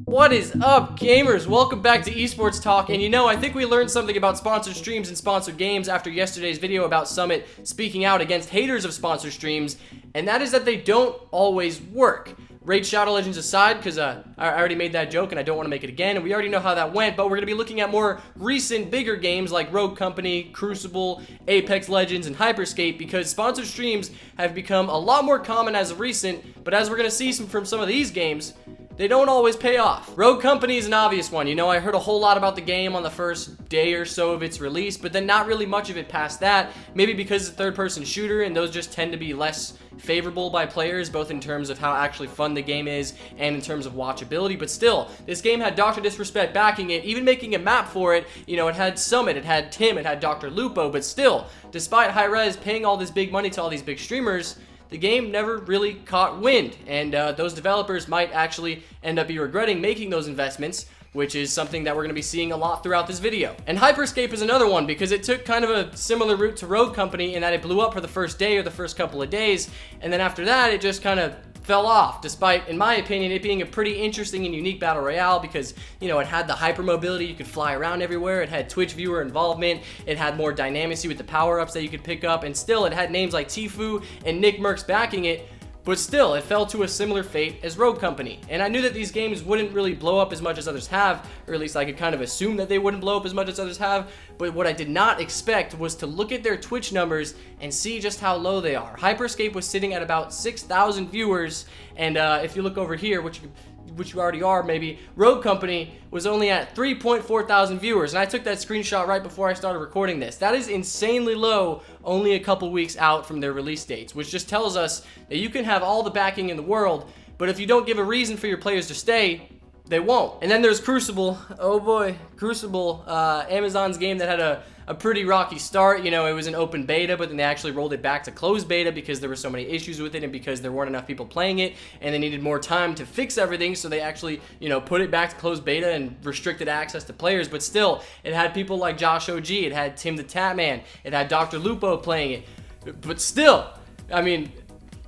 What is up, gamers? Welcome back to Esports Talk. And I think we learned something about sponsored streams and sponsored games after yesterday's video about Summit speaking out against haters of sponsored streams, and that is that they don't always work. Raid Shadow Legends aside, because I already made that joke and I don't want to make it again, and we already know how that went, but we're going to be looking at more recent, bigger games like Rogue Company, Crucible, Apex Legends, and Hyperscape, because sponsored streams have become a lot more common as of recent, but as we're going to see from some of these games, they don't always pay off. Rogue Company is an obvious one. I heard a whole lot about the game on the first day or so of its release, but then not really much of it past that. Maybe because it's a third-person shooter, and those just tend to be less favorable by players, both in terms of how actually fun the game is and in terms of watchability. But still, this game had Dr. Disrespect backing it, even making a map for it. It had Summit, it had Tim, it had Dr. Lupo, but still, despite Hi-Rez paying all this big money to all these big streamers, the game never really caught wind, and those developers might actually end up regretting making those investments, which is something that we're going to be seeing a lot throughout this video. And Hyperscape is another one, because it took kind of a similar route to Rogue Company in that it blew up for the first day or the first couple of days, and then after that it just kind of fell off, despite, in my opinion, it being a pretty interesting and unique battle royale, because it had the hyper mobility, you could fly around everywhere, it had Twitch viewer involvement, it had more dynamicy with the power-ups that you could pick up, and still it had names like Tfue and Nick Mercs backing it. But still, it fell to a similar fate as Rogue Company. And I knew that these games wouldn't really blow up as much as others have, or at least I could kind of assume that they wouldn't blow up as much as others have. But what I did not expect was to look at their Twitch numbers and see just how low they are. Hyperscape was sitting at about 6,000 viewers, and if you look over here, which you already are maybe, Rogue Company was only at 3.4 thousand viewers, and I took that screenshot right before I started recording this. That is insanely low, only a couple weeks out from their release dates, which just tells us that you can have all the backing in the world, but if you don't give a reason for your players to stay, they won't. And then there's Crucible. Oh boy, Crucible, Amazon's game that had a pretty rocky start. It was an open beta, but then they actually rolled it back to closed beta because there were so many issues with it and because there weren't enough people playing it, and they needed more time to fix everything, so they actually, put it back to closed beta and restricted access to players. But still, it had people like Josh OG, it had Tim the Tatman, it had Dr. Lupo playing it. But still, I mean,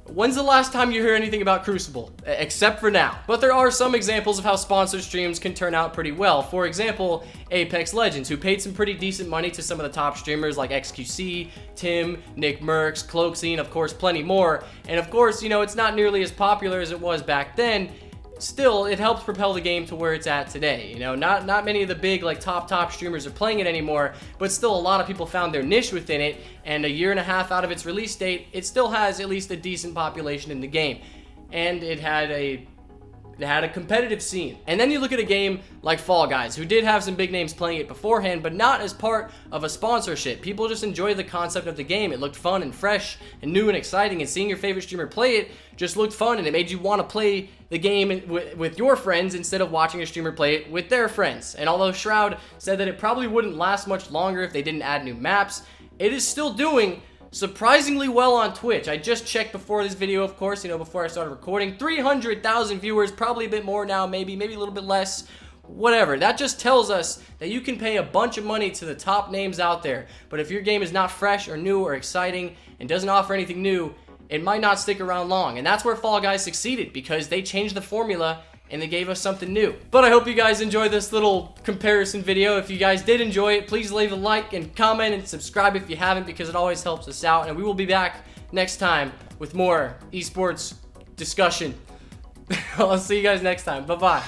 when's the last time you hear anything about Crucible? Except for now. But there are some examples of how sponsored streams can turn out pretty well. For example, Apex Legends, who paid some pretty decent money to some of the top streamers like XQC, Tim, Nick Mercs, Cloakscene, of course, plenty more. And of course, it's not nearly as popular as it was back then. Still, it helps propel the game to where it's at today. Not many of the big, top streamers are playing it anymore, but still a lot of people found their niche within it, and a year and a half out of its release date, it still has at least a decent population in the game. And it had a competitive scene. And then you look at a game like Fall Guys, who did have some big names playing it beforehand, but not as part of a sponsorship. People just enjoyed the concept of the game. It looked fun and fresh and new and exciting, and seeing your favorite streamer play it just looked fun, and it made you want to play the game with your friends instead of watching a streamer play it with their friends. And although Shroud said that it probably wouldn't last much longer if they didn't add new maps, it is still doing surprisingly well on Twitch. I just checked before this video, of course, before I started recording. 300,000 viewers, probably a bit more now, maybe a little bit less, whatever. That just tells us that you can pay a bunch of money to the top names out there, but if your game is not fresh or new or exciting and doesn't offer anything new, it might not stick around long. And that's where Fall Guys succeeded, because they changed the formula and they gave us something new. But I hope you guys enjoyed this little comparison video. If you guys did enjoy it, please leave a like and comment and subscribe if you haven't, because it always helps us out. And we will be back next time with more esports discussion. I'll see you guys next time. Bye-bye.